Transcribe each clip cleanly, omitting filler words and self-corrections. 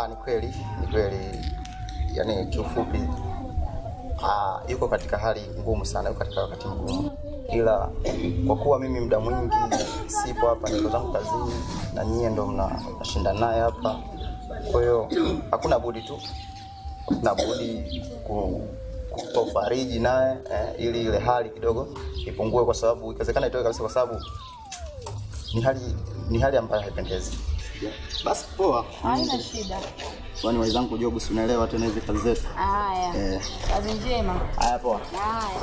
Ni kweli. Yaani kiufupi yuko katika hali ngumu sana, yuko katika wakati mgumu. Ila kwa kuwa mimi muda mwingi sipo hapa, niko zangu kazini na nyie ndo mnashinda naye hapa. Kwa hiyo hakuna budi kufariji naye ili ile hali kidogo ipungue, kwa sababu ikiwezekana itoke kabisa, kwa sababu ni hali ambayo haipendezi. Basi poa. Haina shida. Kwani wenzangu job si unaelewa tena hizi kazi zetu. Haya. Kazi njema. Haya poa. Haya.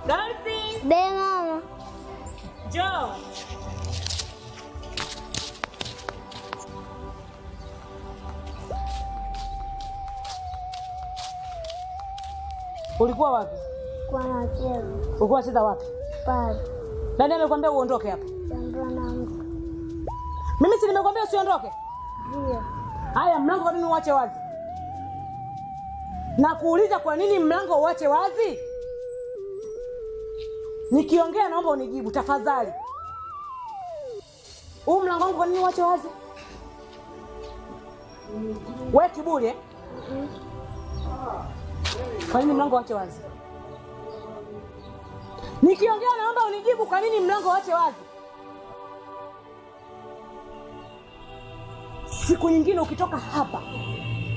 Darcy! Be mama. Joe! Ulikuwa wapi? Kwa nacheza. Ulikuwa unacheza wapi? Pale. Nani alikwambia uondoke hapa? Ndio naamka. Mimi si nimekwambia usiondoke? Ndio. Haya, mlango kwa nini uache wazi? Na kuuliza kwa nini mlango uache wazi? Nikiongea naomba unijibu tafadhali. Huu mlango wangu kwa nini uache wazi? Wewe kiburi Kwa nini mlango uache wazi? Nikiongea naomba unijibu kwa nini mlango uache wazi? Siku nyingine ukitoka hapa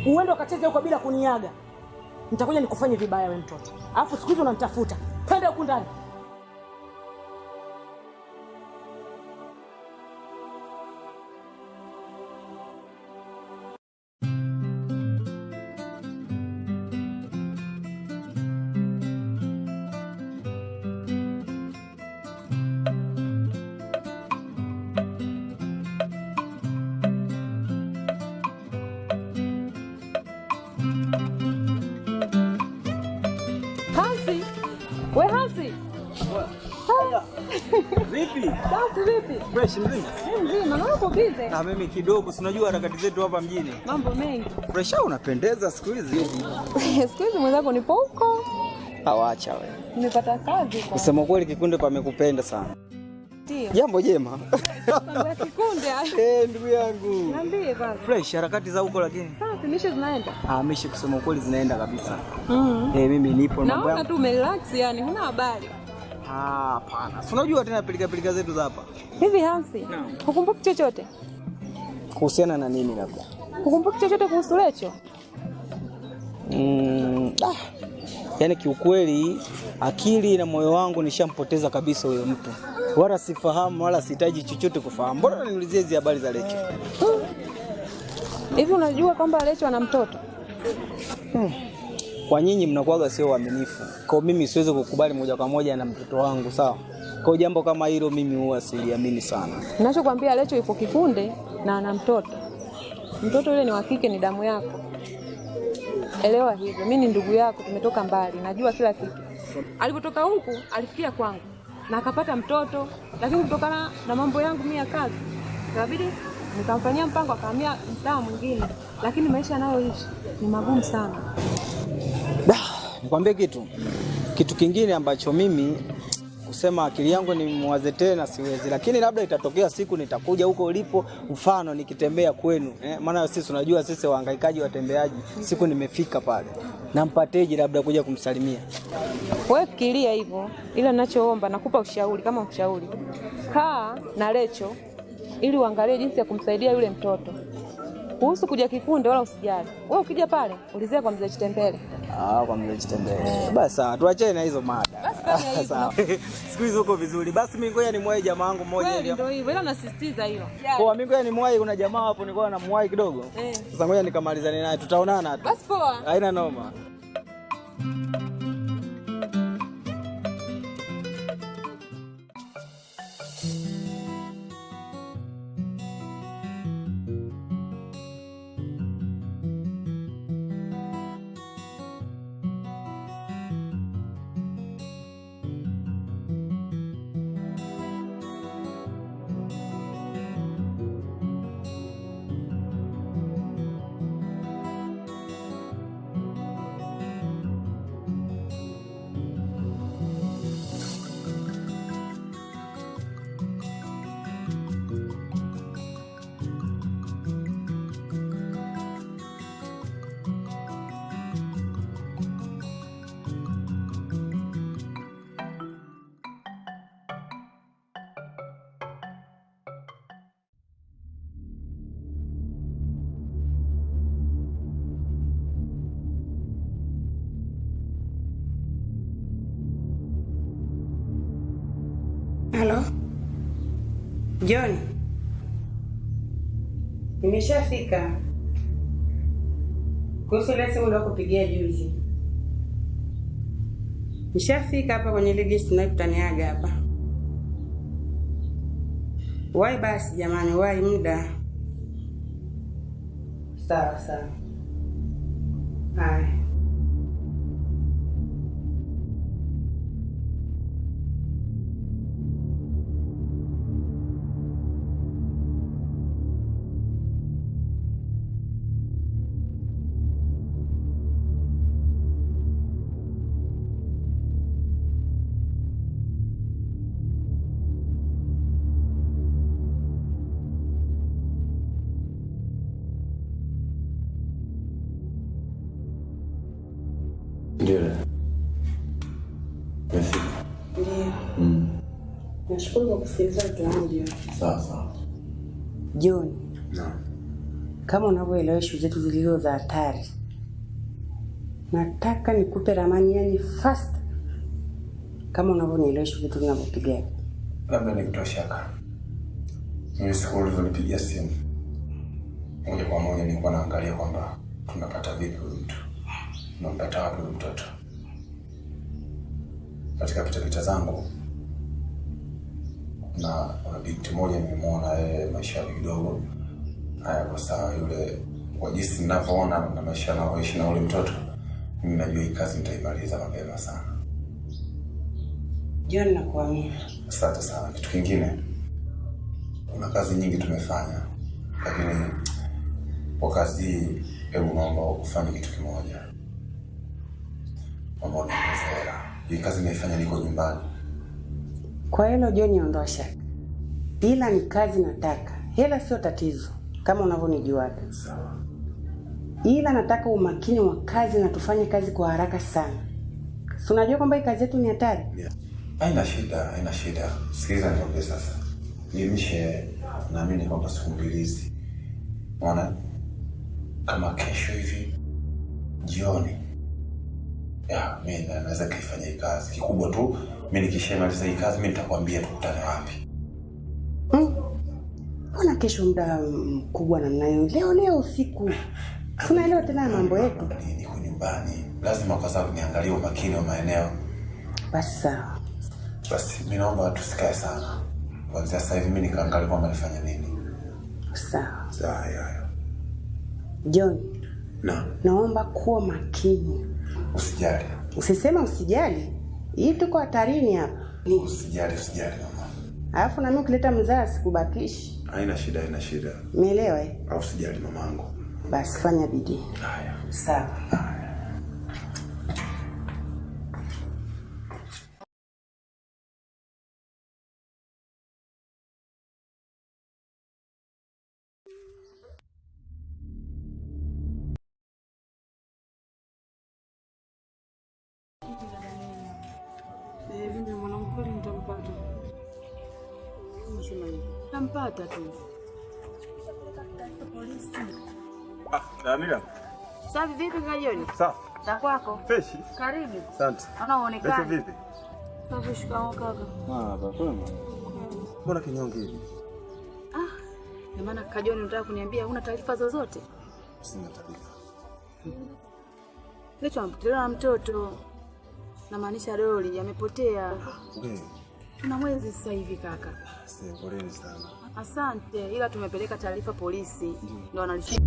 uende ukacheze huko bila kuniaga, nitakuja nikufanye vibaya wewe mtoto. Alafu siku hizo unanitafuta. Twende huko ndani. Vipi? Safi vipi? Fresh mzima? Mzima, na uko busy? Na mimi kidogo, si unajua harakati zetu hapa mjini. Mambo mengi. Fresh unapendeza siku hizi. Siku hizi mwenzako nipo huko. Awacha wewe. Nimepata kazi kwa. Kusema kweli Kikunde pamekupenda sana. Ndio. Jambo jema. Kikunde. Ndugu yangu. Niambie baba. Fresh harakati za huko lakini. Safi, mishe zinaenda. Mishe kusema kweli zinaenda kabisa. Mimi nipo mambo yangu. Naona tu umerelax yani, huna habari. Hapana. Si unajua tena pilika zetu za hapa. Hivi Hansi, hukumbuki chochote? Kuhusiana na nini labda? Hukumbuki chochote kuhusu Lecho? Yaani kiukweli akili na moyo wangu nishampoteza kabisa huyo mtu. Wala sifahamu wala sihitaji chochote kufahamu. Mbona niulizie hizo habari za Lecho? Hivi unajua kwamba Lecho ana mtoto? Kwa nyinyi mnakuwaga sio waaminifu. Kwa mimi siwezi kukubali moja kwa moja na mtoto wangu, sawa? Kwa jambo kama hilo mimi huwa siliamini sana. Ninachokuambia Lecho yupo Kikunde na ana mtoto. Mtoto yule ni wa kike, ni damu yako. Elewa hivyo, mimi ni ndugu yako, tumetoka mbali, najua kila kitu. Alipotoka huku alifikia kwangu na akapata mtoto, lakini kutokana na mambo yangu mimi ya kazi, ikabidi nikamfanyia mpango akahamia mtaa mwingine, lakini maisha anayoishi ni magumu sana. Nikwambie kitu kingine ambacho mimi kusema akili yangu ni mwaze tena siwezi, lakini labda itatokea siku nitakuja huko ulipo, mfano nikitembea kwenu, maana sisi unajua sisi wahangaikaji watembeaji, siku nimefika pale nampateje labda kuja kumsalimia. Wewe fikiria hivyo, ila ninachoomba nakupa ushauri kama ushauri. kaa na Lecho ili uangalie jinsi ya kumsaidia yule mtoto. Kuhusu kuja Kikunde wala usijali. Wewe ukija pale ulizia kwa mzee Chitembele. Kwa mzee Chitembele. Basi sawa, tuachane na hizo mada. Basi sawa. Siku hizo uko vizuri. Basi mimi ngoja nimwahi jamaa wangu mmoja hivi. Ndio hivyo, ila nasisitiza hilo. Poa, mimi ngoja nimwahi, kuna jamaa hapo nilikuwa namwahi kidogo. Sasa ngoja nikamalizane naye, tutaonana tu. Basi poa. Haina noma. Halo? John? Nimeshafika. Kuhusu ile simu ndio kupigia juzi. Nishafika hapa kwenye ile guest na tutaniaga hapa. Wai basi jamani, wai muda. Sawa. Hai. Ndio. Nashukuru kwa kusikiliza tuanze. Sawa. John. Naam. Kama unavyoelewa shughuli zetu zilizo za hatari. Nataka nikupe ramani yani fast. Kama unavyonielewa shughuli zetu zinavyopiga. Labda nikutoa shaka. Mimi siku ulizonipigia simu. Moja kwa moja nilikuwa naangalia kwamba tunapata vipi huyu mtu. Tunampata wapi huyu mtoto. Katika pitapita zangu na binti moja nimemwona yeye maisha yake kidogo haya kwa sawa yule kwa jinsi ninavyoona na maisha anayoishi na yule mtoto mimi najua hii kazi nitaimaliza mapema sana. John nakuamini. Asante sana. Kitu kingine kuna kazi nyingi tumefanya lakini kwa kazi hii hebu naomba ufanye kitu kimoja. Mambo ni mzera. Hii kazi naifanya niko nyumbani. Kwa hilo John ondoa shaka. Ila ni kazi nataka. Hela sio tatizo kama unavyonijua. Sawa. Ila nataka umakini wa kazi na tufanye kazi kwa haraka sana. Si unajua kwamba hii kazi yetu ni hatari? Yeah. Haina shida. Sikiliza nikwambie sasa. Nimishe naamini kwamba siku mbili unaona kama kesho hivi jioni. Mimi naweza kufanya hii kazi. Kikubwa tu mimi nikishamaliza hii kazi mimi nitakwambia tukutane wapi. Mbona kesho muda mkubwa namna hiyo? Leo usiku. Tunaelewa tena mambo yetu. Niko nyumbani. Lazima kwa sababu niangalie umakini wa maeneo. Basi sawa. Basi mimi naomba tusikae sana. Kwanza sasa hivi mimi nikaangalia kwamba nifanye nini. Sawa. Sawa. John. Naomba kuwa makini. Usijali. Usisema usijali. Hii tuko hatarini hapa. Usijali mama. Alafu na mimi ukileta mzaa sikubakishi. Haina shida. Umeelewa Au usijali mamangu. Basi fanya bidii. Haya. Sawa. Unasema hivi. Tampata tu. Amira. Safi vipi Kajoni? Safi. Za kwako? Freshi. Karibu. Asante. Unaonekana. Vipi? Safi shikamoo kaka. Kwema. Mbona kinyonge hivi? Na maana Kajoni unataka kuniambia huna taarifa zozote? Sina taarifa. Lecho ampotea na mtoto. Na maanisha Doli amepotea. Tuna mwezi sasa hivi kaka. Poleni sana. Asante, ila tumepeleka taarifa polisi ndio wanalisha.